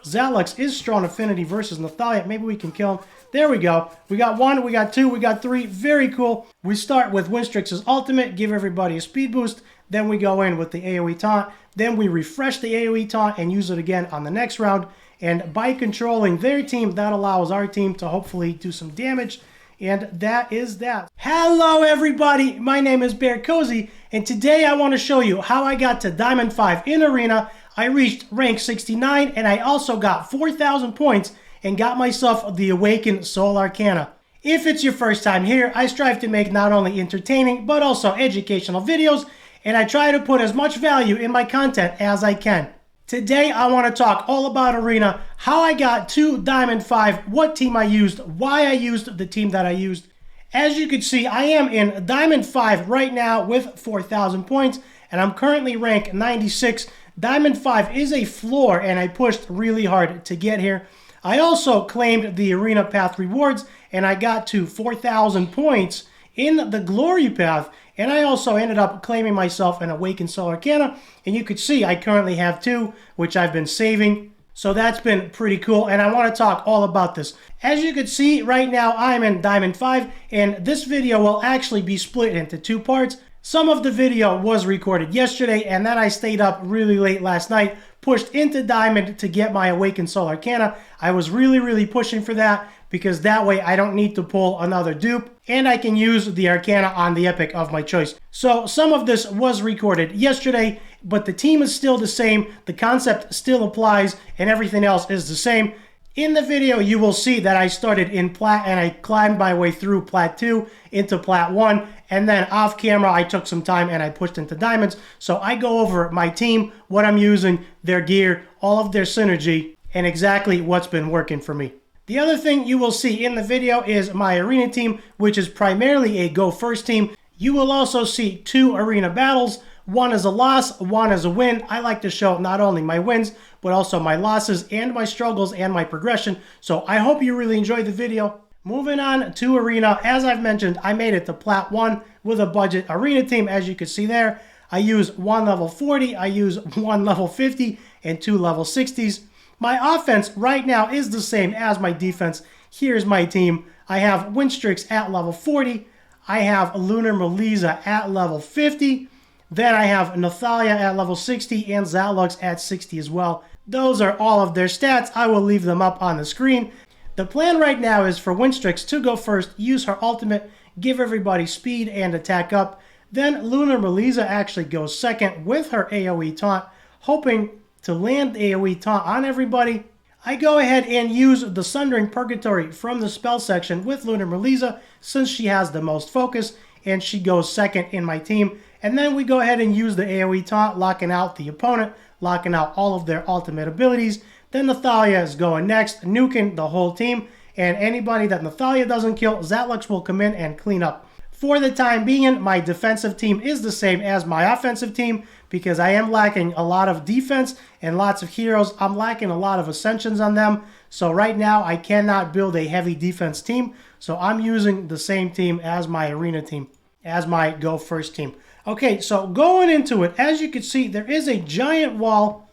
Zalux is strong affinity versus Nathalia. Maybe we can kill him. There we go. We got 1, we got 2, we got 3. Very cool. We start with Winstrix's ultimate, give everybody a speed boost. Then we go in with the AoE taunt. Then we refresh the AoE taunt and use it again on the next round. And by controlling their team, that allows our team to hopefully do some damage. And that is that. Hello everybody, my name is BearCozy, and today I want to show you how I got to Diamond 5 in Arena. I reached rank 69, and I also got 4,000 points and got myself the Awaken Soul Arcana. If it's your first time here, I strive to make not only entertaining, but also educational videos, and I try to put as much value in my content as I can. Today, I want to talk all about Arena, how I got to Diamond 5, what team I used, why I used the team that I used. As you can see, I am in Diamond 5 right now with 4,000 points, and I'm currently ranked 96. Diamond 5 is a floor, and I pushed really hard to get here. I also claimed the Arena Path rewards, and I got to 4,000 points in the Glory Path. And I also ended up claiming myself an Awaken Soul Arcana. And you could see I currently have 2, which I've been saving. So that's been pretty cool. And I want to talk all about this. As you can see right now, I'm in Diamond 5. And this video will actually be split into 2 parts. Some of the video was recorded yesterday. And then I stayed up really late last night, pushed into Diamond to get my Awaken Soul Arcana. I was really pushing for that, because that way I don't need to pull another dupe, and I can use the Arcana on the epic of my choice. So some of this was recorded yesterday, but the team is still the same, the concept still applies, and everything else is the same. In the video, you will see that I started in Plat, and I climbed my way through Plat 2 into Plat 1, and then off camera, I took some time and I pushed into Diamonds. So I go over my team, what I'm using, their gear, all of their synergy, and exactly what's been working for me. The other thing you will see in the video is my Arena team, which is primarily a Go First team. You will also see 2 Arena battles. One is a loss, one is a win. I like to show not only my wins, but also my losses and my struggles and my progression. So I hope you really enjoyed the video. Moving on to Arena, as I've mentioned, I made it to Plat 1 with a budget Arena team, as you can see there. I use 1 level 40, I use 1 level 50, and 2 level 60s. My offense right now is the same as my defense. Here's my team. I have Winstrix at level 40. I have Lunar Melisa at level 50. Then I have Nathalia at level 60 and Zalux at 60 as well. Those are all of their stats. I will leave them up on the screen. The plan right now is for Winstrix to go first, use her ultimate, give everybody speed and attack up. Then Lunar Melisa actually goes second with her AoE taunt, hoping to land the AoE taunt on everybody. I go ahead and use the Sundering Purgatory from the spell section with Lunar Melisa, since she has the most focus, and she goes second in my team. And then we go ahead and use the AoE taunt, locking out the opponent, locking out all of their ultimate abilities. Then Nathalia is going next, nuking the whole team, and anybody that Nathalia doesn't kill, Zalux will come in and clean up. For the time being, my defensive team is the same as my offensive team, because I am lacking a lot of defense and lots of heroes. I'm lacking a lot of ascensions on them. So right now, I cannot build a heavy defense team. So I'm using the same team as my Arena team, as my Go First team. Okay, so going into it, as you can see, there is a giant wall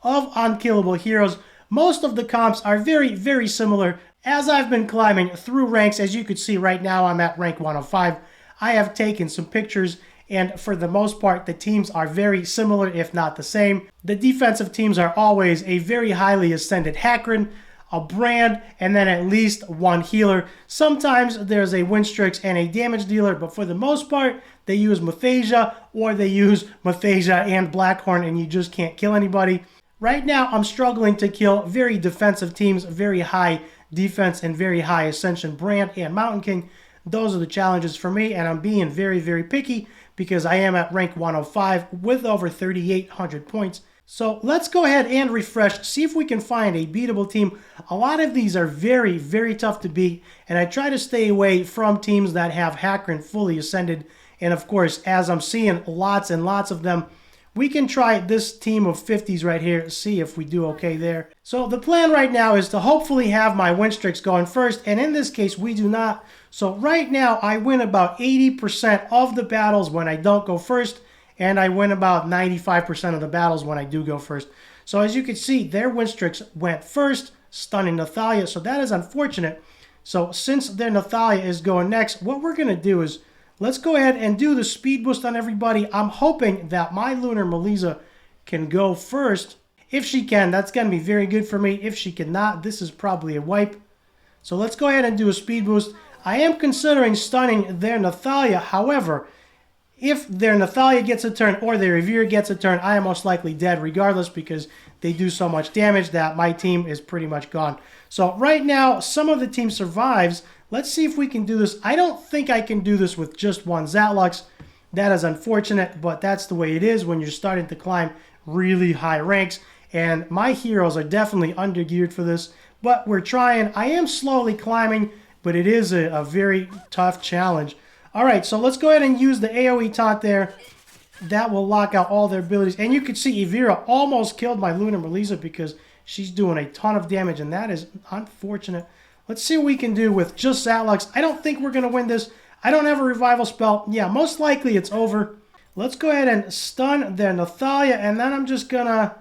of unkillable heroes. Most of the comps are very similar. As I've been climbing through ranks, as you can see right now, I'm at rank 105. I have taken some pictures, and for the most part, the teams are very similar, if not the same. The defensive teams are always a very highly ascended Hakron, a Brand, and then at least 1 healer. Sometimes there's a Winstrix and a damage dealer, but for the most part, they use Mathasia, or they use Mathasia and Blackhorn, and you just can't kill anybody. Right now, I'm struggling to kill very defensive teams, very high defense and very high ascension Brand and Mountain King. Those are the challenges for me, and I'm being very picky because I am at rank 105 with over 3,800 points. So let's go ahead and refresh, see if we can find a beatable team. A lot of these are very tough to beat, and I try to stay away from teams that have Hakron fully ascended. And of course, as I'm seeing lots and lots of them, we can try this team of 50s right here, see if we do okay there. So the plan right now is to hopefully have my Winstrix going first, and in this case, we do not. So right now, I win about 80% of the battles when I don't go first, and I win about 95% of the battles when I do go first. So as you can see, their Winstrix went first, stunning Nathalia. So that is unfortunate. So since their Nathalia is going next, what we're going to do is let's go ahead and do the speed boost on everybody. I'm hoping that my Lunar Melissa can go first. If she can, that's going to be very good for me. If she cannot, this is probably a wipe. So let's go ahead and do a speed boost. I am considering stunning their Nathalia. However, if their Nathalia gets a turn or their Revere gets a turn, I am most likely dead regardless because they do so much damage that my team is pretty much gone. So right now, some of the team survives. Let's see if we can do this. I don't think I can do this with just one Zatlux. That is unfortunate, but that's the way it is when you're starting to climb really high ranks. And my heroes are definitely undergeared for this, but we're trying. I am slowly climbing, but it is a very tough challenge. All right, so let's go ahead and use the AoE taunt there. That will lock out all their abilities. And you can see Evira almost killed my Lunar Melissa because she's doing a ton of damage, and that is unfortunate. Let's see what we can do with just Zatlux. I don't think we're going to win this. I don't have a revival spell. Yeah, most likely it's over. Let's go ahead and stun their Nathalia, and then I'm just going to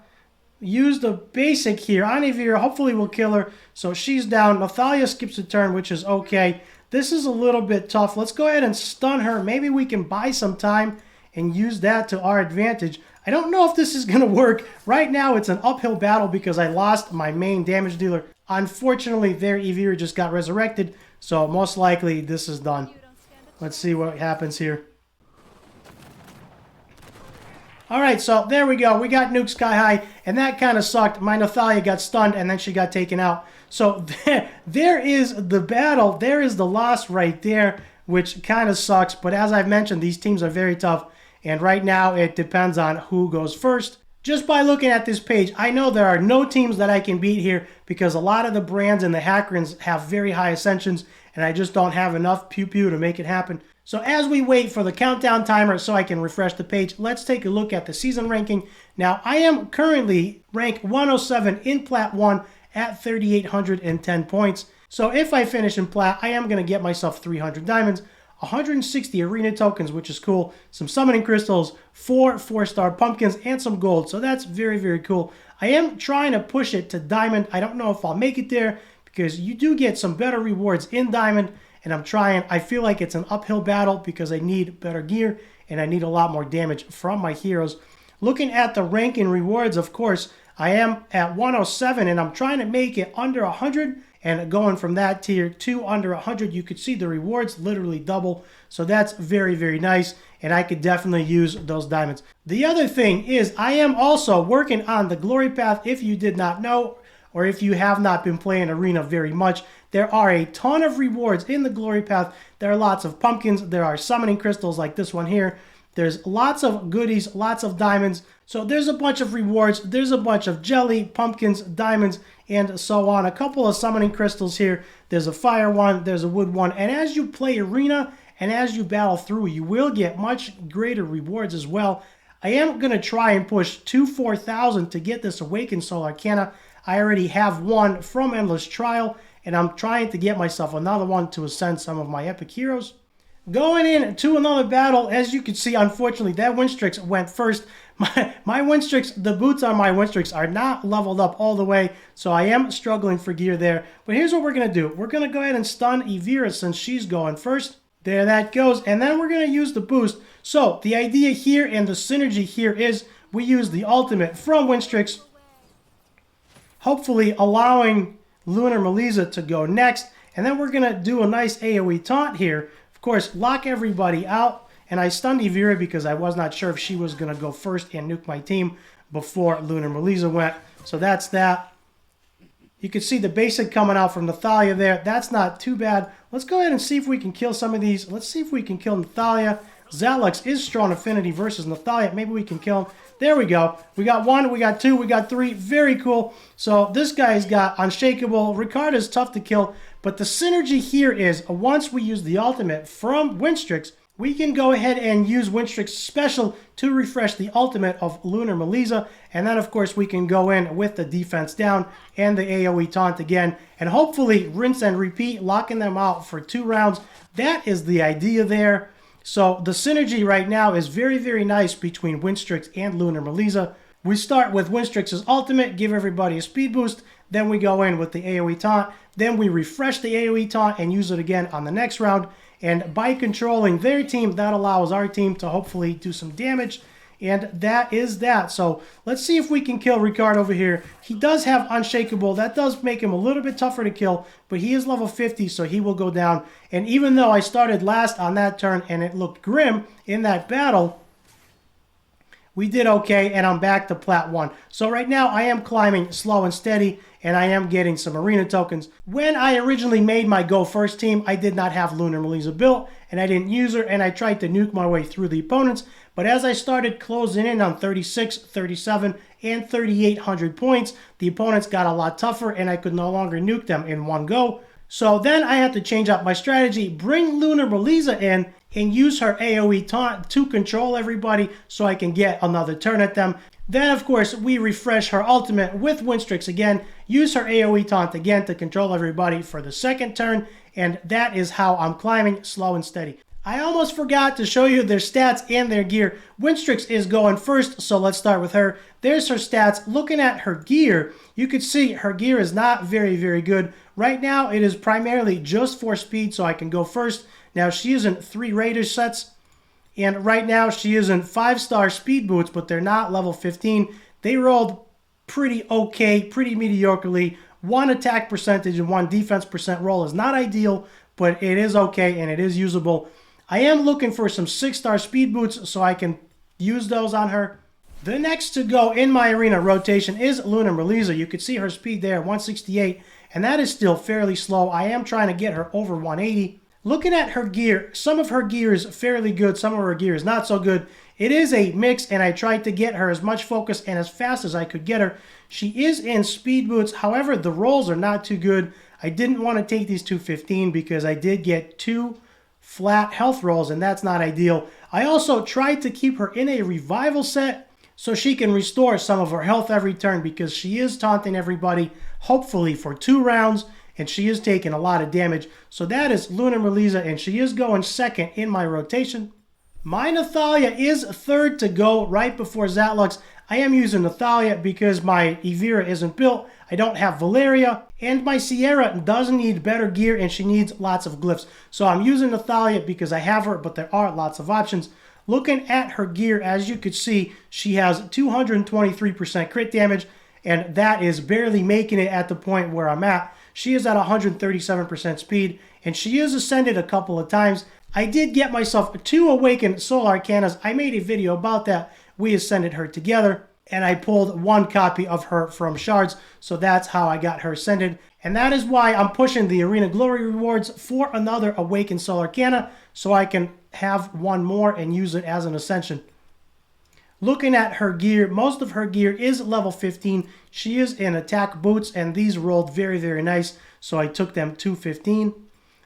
use the basic here on Evira. Hopefully we'll kill her. So she's down. Nathalia skips a turn, which is okay. This is a little bit tough. Let's go ahead and stun her. Maybe we can buy some time and use that to our advantage. I don't know if this is going to work. Right now, it's an uphill battle because I lost my main damage dealer. Unfortunately, their Evira just got resurrected, so most likely this is done. Let's see what happens here. All right, so there we go. We got Nuke Sky High, and that kind of sucked. My Nathalia got stunned, and then she got taken out. So there is the battle. There is the loss right there, which kind of sucks. But as I've mentioned, these teams are very tough. And right now, it depends on who goes first. Just by looking at this page, I know there are no teams that I can beat here because a lot of the brands and the Hackrins have very high ascensions, and I just don't have enough pew-pew to make it happen. So as we wait for the countdown timer so I can refresh the page, let's take a look at the season ranking. Now, I am currently ranked 107 in Plat 1 at 3,810 points. So if I finish in Plat, I am going to get myself 300 diamonds, 160 arena tokens, which is cool, some summoning crystals, 4 4-star pumpkins, and some gold. So that's very, very cool. I am trying to push it to diamond. I don't know if I'll make it there because you do get some better rewards in diamond, and I'm trying. I feel like it's an uphill battle because I need better gear and I need a lot more damage from my heroes. Looking at the rank and rewards, of course, I am at 107 and I'm trying to make it under 100, and going from that tier to under 100, you could see the rewards literally double. So that's very, very nice, and I could definitely use those diamonds. The other thing is I am also working on the glory path. If you did not know, or if you have not been playing Arena very much, there are a ton of rewards in the glory path. There are lots of pumpkins. There are summoning crystals like this one here. There's lots of goodies, lots of diamonds. So there's a bunch of rewards. There's a bunch of jelly, pumpkins, diamonds, and so on. A couple of summoning crystals here. There's a fire one, there's a wood one. And as you play Arena and as you battle through, you will get much greater rewards as well. I am going to try and push to 4,000 to get this Awaken Soul Arcana. I already have one from Endless Trial, and I'm trying to get myself another one to ascend some of my epic heroes. Going into another battle, as you can see, unfortunately, that Winstrix went first. My Winstrix, the boots on my Winstrix are not leveled up all the way, so I am struggling for gear there. But here's what we're going to do. We're going to go ahead and stun Evira since she's going first. There that goes. And then we're going to use the boost. So the idea here and the synergy here is we use the ultimate from Winstrix, hopefully allowing Lunar Melissa to go next. And then we're going to do a nice AoE taunt here. Of course, lock everybody out. And I stunned Evira because I was not sure if she was going to go first and nuke my team before Lunar Melissa went. So that's that. You can see the basic coming out from Nathalia there. That's not too bad. Let's go ahead and see if we can kill some of these. Let's see if we can kill Nathalia. Zatlux is strong affinity versus Nathalia. Maybe we can kill him. There we go. We got 1, we got 2, we got 3. Very cool. So this guy's got Unshakable. Ricard is tough to kill. But the synergy here is once we use the ultimate from Winstrix, we can go ahead and use Winstrix Special to refresh the ultimate of Lunar Melissa. And then, of course, we can go in with the defense down and the AoE taunt again. And hopefully rinse and repeat, locking them out for 2 rounds. That is the idea there. So the synergy right now is very, very nice between Winstrix and Lunar Melissa. We start with Winstrix's ultimate, give everybody a speed boost, then we go in with the AoE taunt, then we refresh the AoE taunt and use it again on the next round, and by controlling their team, that allows our team to hopefully do some damage, and that is that. So let's see if we can kill Ricard over here. He does have Unshakable. That does make him a little bit tougher to kill, but he is level 50, so he will go down. And even though I started last on that turn and it looked grim in that battle, we did okay, and I'm back to Plat 1. So right now, I am climbing slow and steady, and I am getting some arena tokens. When I originally made my Go First team, I did not have Lunar Melissa built, and I didn't use her, and I tried to nuke my way through the opponents. But as I started closing in on 36, 37, and 3,800 points, the opponents got a lot tougher, and I could no longer nuke them in one go. So then I had to change up my strategy, bring Lunar Melissa in, and use her AoE taunt to control everybody so I can get another turn at them. Then, of course, we refresh her ultimate with Winstrix again, use her AoE taunt again to control everybody for the second turn, and that is how I'm climbing slow and steady. I almost forgot to show you their stats and their gear. Winstrix is going first, so let's start with her. There's her stats. Looking at her gear, you could see her gear is not very, very good. Right now, it is primarily just for speed, so I can go first. Now, she is in 3 Raider sets, and right now she is in 5-star speed boots, but they're not level 15. They rolled pretty okay, pretty mediocrely. 1 attack percentage and 1 defense percent roll is not ideal, but it is okay and it is usable. I am looking for some 6-star speed boots so I can use those on her. The next to go in my arena rotation is Lunar Melissa. You can see her speed there, 168, and that is still fairly slow. I am trying to get her over 180. Looking at her gear, some of her gear is fairly good, some of her gear is not so good. It is a mix, and I tried to get her as much focus and as fast as I could get her. She is in speed boots, however, the rolls are not too good. I didn't want to take these 215 because I did get 2 flat health rolls, and that's not ideal. I also tried to keep her in a revival set so she can restore some of her health every turn because she is taunting everybody, hopefully for 2 rounds, and she is taking a lot of damage. So that is Lunar Melissa, and she is going second in my rotation. My Nathalia is third to go right before Zatlux. I am using Nathalia because my Evira isn't built. I don't have Valeria, and my Sierra does need better gear, and she needs lots of glyphs. So I'm using Nathalia because I have her, but there are lots of options. Looking at her gear, as you could see, she has 223% crit damage, and that is barely making it at the point where I'm at. She is at 137% speed, and she is ascended a couple of times. I did get myself 2 Awaken Soul Arcanas. I made a video about that. We ascended her together, and I pulled 1 copy of her from shards, so that's how I got her ascended. And that is why I'm pushing the Arena Glory rewards for another Awaken Soul Arcana, so I can have 1 more and use it as an ascension. Looking at her gear, most of her gear is level 15. She is in attack boots, and these rolled very, very nice, so I took them 215.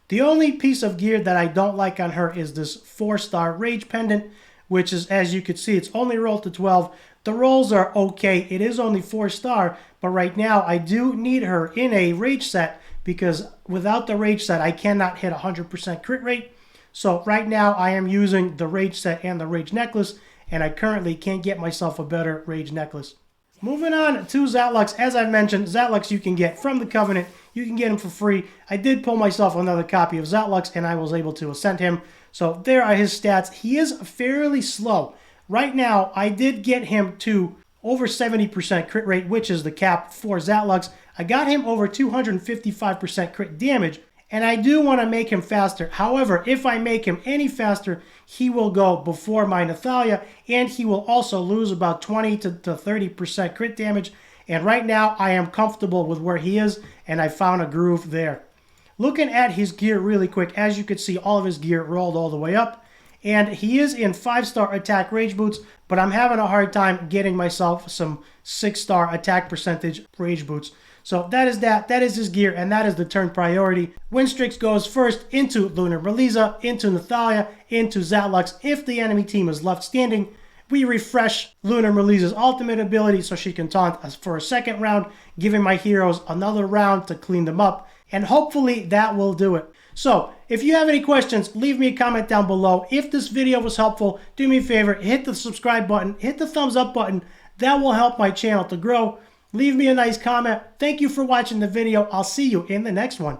The only piece of gear that I don't like on her is this 4-star Rage Pendant, which is, as you can see, it's only rolled to 12. The rolls are okay. It is only 4-star, but right now I do need her in a Rage set because without the Rage set, I cannot hit 100% crit rate. So right now I am using the Rage set and the Rage Necklace, and I currently can't get myself a better Rage Necklace. Moving on to Zatlux, as I mentioned, Zatlux you can get from the Covenant. You can get him for free. I did pull myself another copy of Zatlux, and I was able to ascend him. So there are his stats. He is fairly slow. Right now, I did get him to over 70% crit rate, which is the cap for Zatlux. I got him over 255% crit damage, and I do want to make him faster. However, if I make him any faster, he will go before my Nathalia, and he will also lose about 20 to 30% crit damage. And right now, I am comfortable with where he is, and I found a groove there. Looking at his gear really quick, as you can see, all of his gear rolled all the way up. And he is in 5-star attack rage boots, but I'm having a hard time getting myself some 6-star attack percentage rage boots. So that is that. That is his gear, and that is the turn priority. Winstrix goes first into Lunar Melissa, into Nathalia, into Zatlux. If the enemy team is left standing, we refresh Lunar Melissa's ultimate ability so she can taunt us for a second round, giving my heroes another round to clean them up. And hopefully that will do it. So, if you have any questions, leave me a comment down below. If this video was helpful, do me a favor, hit the subscribe button, hit the thumbs up button. That will help my channel to grow. Leave me a nice comment. Thank you for watching the video. I'll see you in the next one.